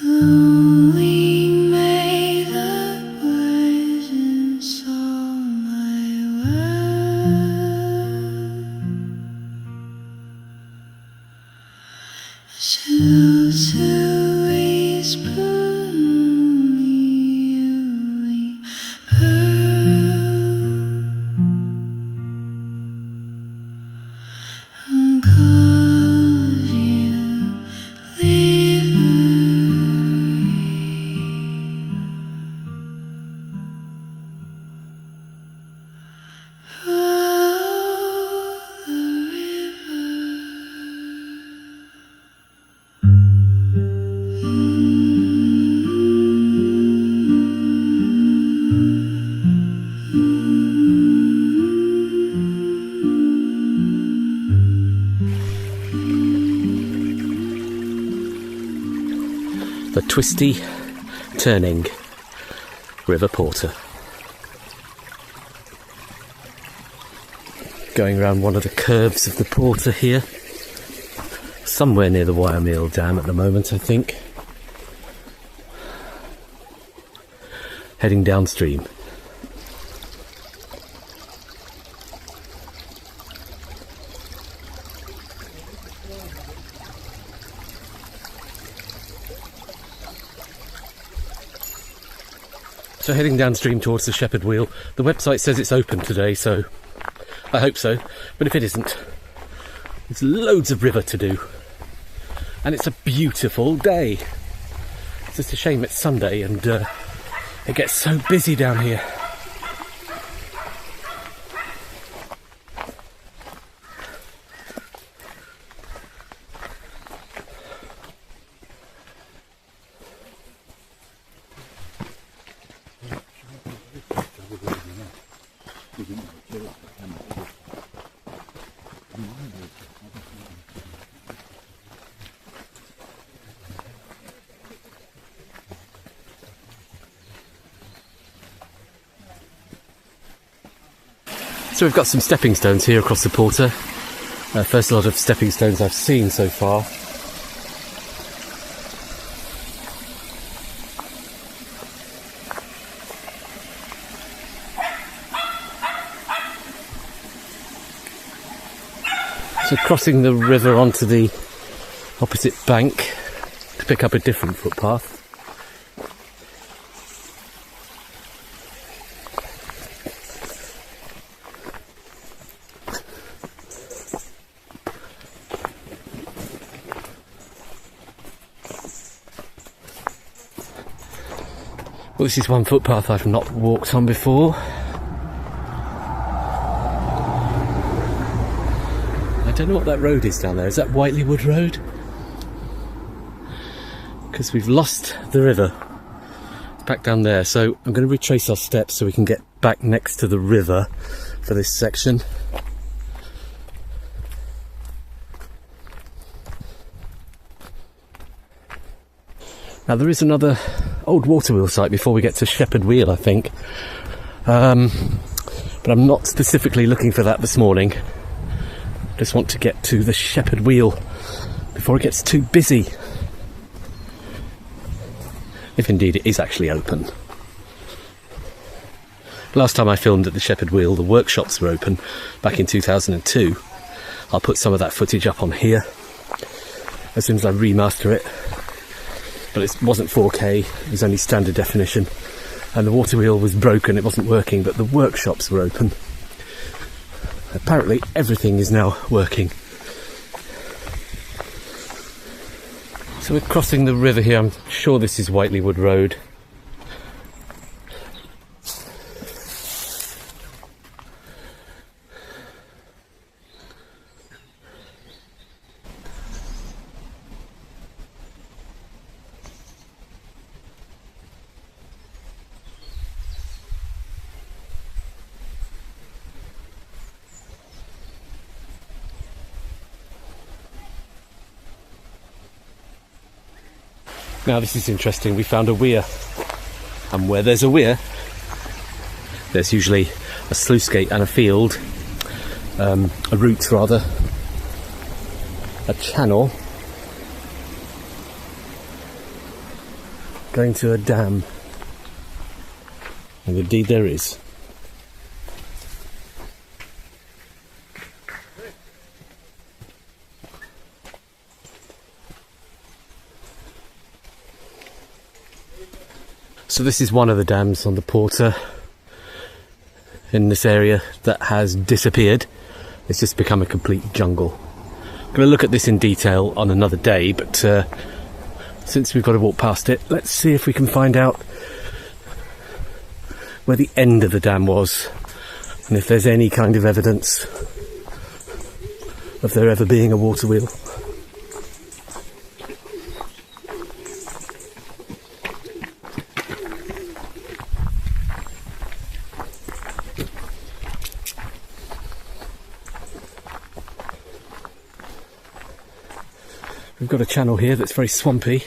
Blowing may the poisons all my world. To whisper me and cause you live. The twisty, turning River Porter. Going around one of the curves of the Porter here. Somewhere near the Wyoming Dam at the moment, I think. Heading downstream. So heading downstream towards the Shepherd Wheel. The website says it's open today, so I hope so. But if it isn't, there's loads of river to do. And it's a beautiful day. It's just a shame it's Sunday and it gets so busy down here. So we've got some stepping stones here across the Porter. First lot of stepping stones I've seen so far. So crossing the river onto the opposite bank to pick up a different footpath. Well, this is one footpath I've not walked on before. I don't know what that road is down there. Is that Whiteley Wood Road? Because we've lost the river. It's back down there. So I'm going to retrace our steps so we can get back next to the river for this section. Now there is another old water wheel site before we get to Shepherd Wheel, I think. But I'm not specifically looking for that this morning. Just want to get to the Shepherd Wheel before it gets too busy. If indeed it is actually open. Last time I filmed at the Shepherd Wheel, the workshops were open back in 2002. I'll put some of that footage up on here as soon as I remaster it. But it wasn't 4K, it was only standard definition. And the water wheel was broken, it wasn't working, but the workshops were open. Apparently everything is now working. So we're crossing the river here. I'm sure this is Whiteley Wood Road. Now this is interesting, we found a weir, and where there's a weir, there's usually a sluice gate and a field, a route rather, a channel, going to a dam. And indeed there is. So this is one of the dams on the Porter in this area that has disappeared. It's just become a complete jungle. I'm going to look at this in detail on another day, but since we've got to walk past it, let's see if we can find out where the end of the dam was and if there's any kind of evidence of there ever being a water wheel. We've got a channel here that's very swampy.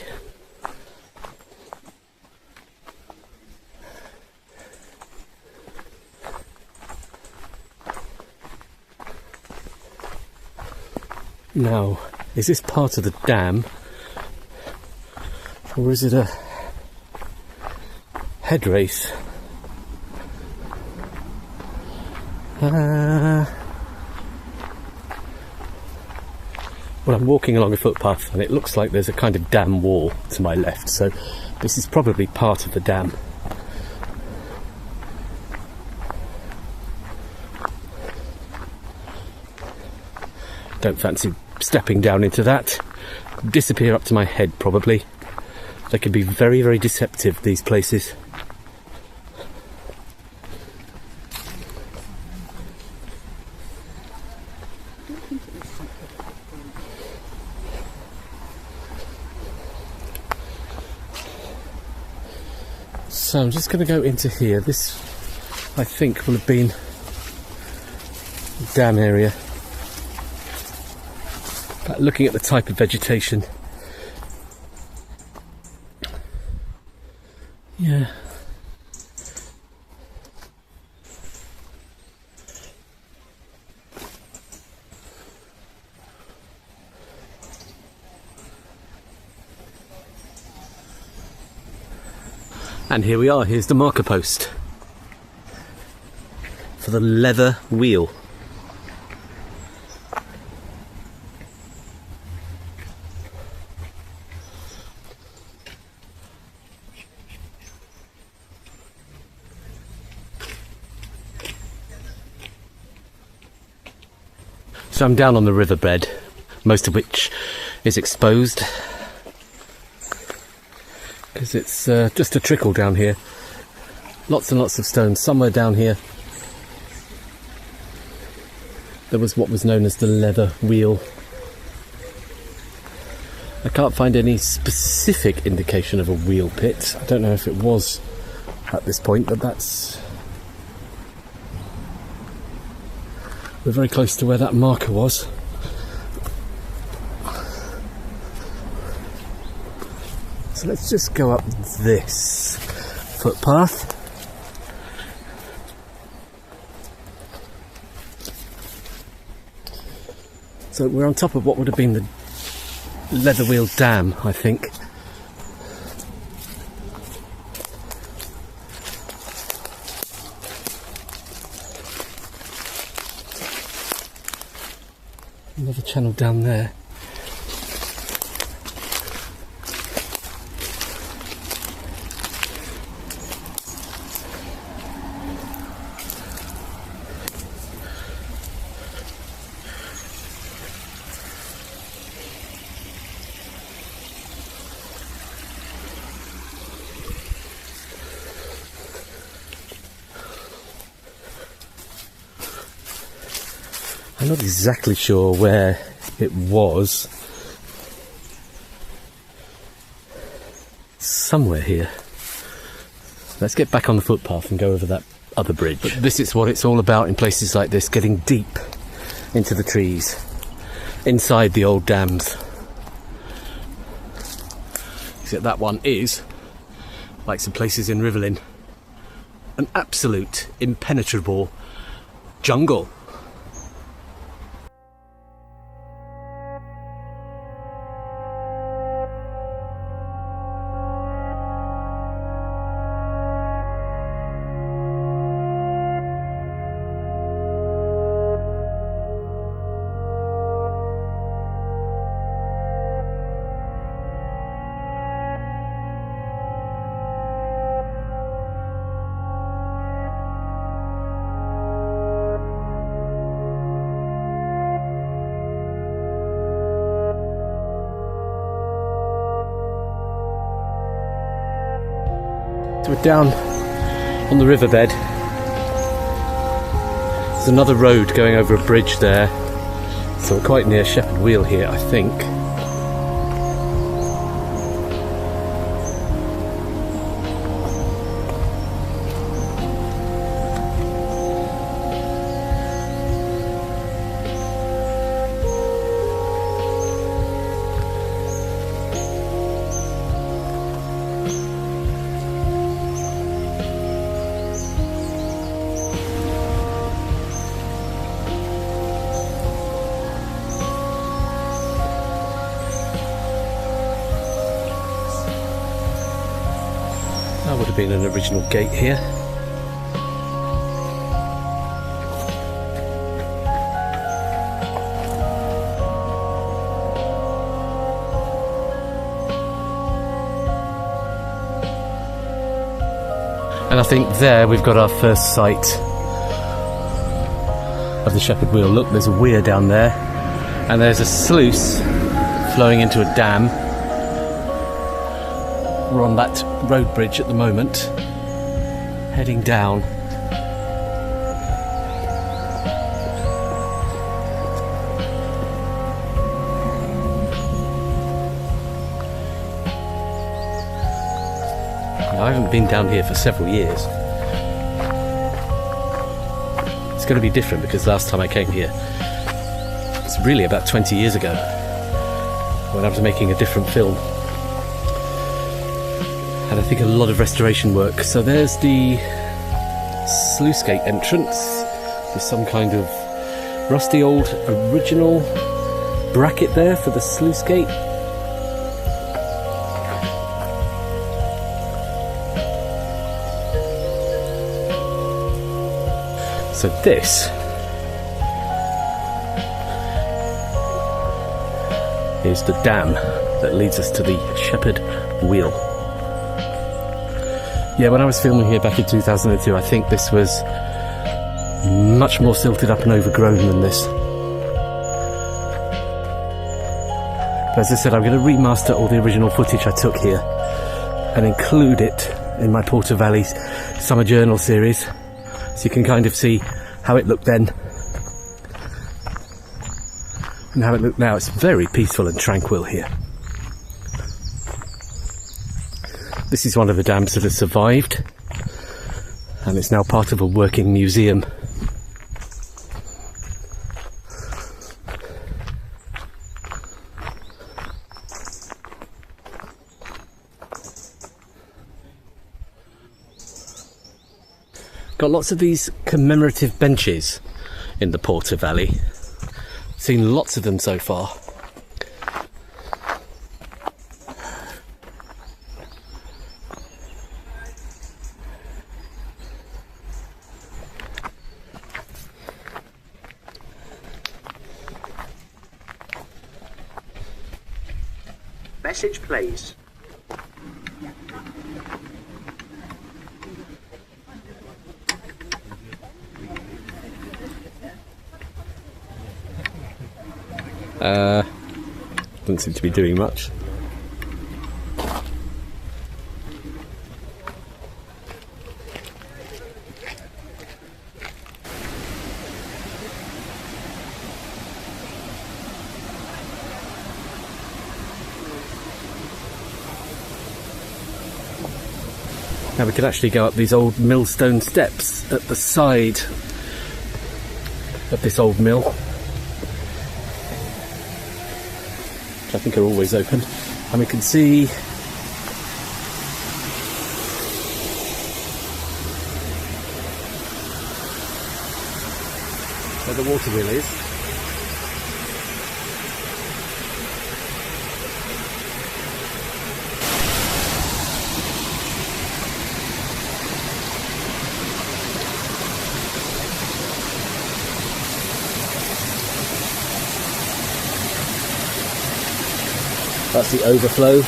Now, is this part of the dam, or is it a head race? Well, I'm walking along a footpath and it looks like there's a kind of dam wall to my left, so this is probably part of the dam. Don't fancy stepping down into that. Disappear up to my head, probably. They can be very, very deceptive, these places. So I'm just going to go into here. This, I think, will have been the dam area. But looking at the type of vegetation, yeah. And here we are, here's the marker post for the leather wheel. So I'm down on the riverbed, most of which is exposed. Because it's just a trickle down here. Lots and lots of stones. Somewhere down here there was what was known as the leather wheel. I can't find any specific indication of a wheel pit. I don't know if it was at this point, but we're very close to where that marker was. So let's just go up this footpath. So we're on top of what would have been the leather wheel dam, I think. Another channel down there. I'm not exactly sure where it was. Somewhere here. Let's get back on the footpath and go over that other bridge. But this is what it's all about in places like this, getting deep into the trees, inside the old dams. Except that one is, like some places in Riverlyn, an absolute impenetrable jungle. We're down on the riverbed. There's another road going over a bridge there, so we're quite near Shepherd Wheel here, I think. That would have been an original gate here. And I think there we've got our first sight of the Shepherd Wheel. Look, there's a weir down there, and there's a sluice flowing into a dam. We're on that road bridge at the moment, heading down. I haven't been down here for several years. It's going to be different because last time I came here, it's really about 20 years ago, when I was making a different film. And I think a lot of restoration work. So there's the sluice gate entrance. There's some kind of rusty old original bracket there for the sluice gate. So this is the dam that leads us to the Shepherd Wheel. Yeah, when I was filming here back in 2002, I think this was much more silted up and overgrown than this. But as I said, I'm going to remaster all the original footage I took here and include it in my Porter Valley Summer Journal series, so you can kind of see how it looked then and how it looked now. It's very peaceful and tranquil here. This is one of the dams that has survived, and it's now part of a working museum. Got lots of these commemorative benches in the Porter Valley. Seen lots of them so far. Message plays. Doesn't seem to be doing much. Now we could actually go up these old millstone steps at the side of this old mill, which I think are always open, and we can see where the water wheel is. That's the overflow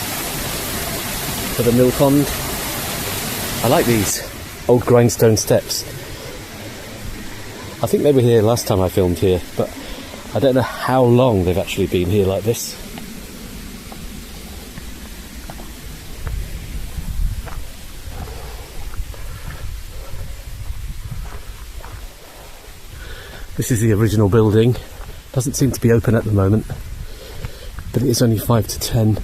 for the mill pond. I like these old grindstone steps. I think they were here last time I filmed here, but I don't know how long they've actually been here like this. This is the original building. Doesn't seem to be open at the moment, but it is only 5 to 10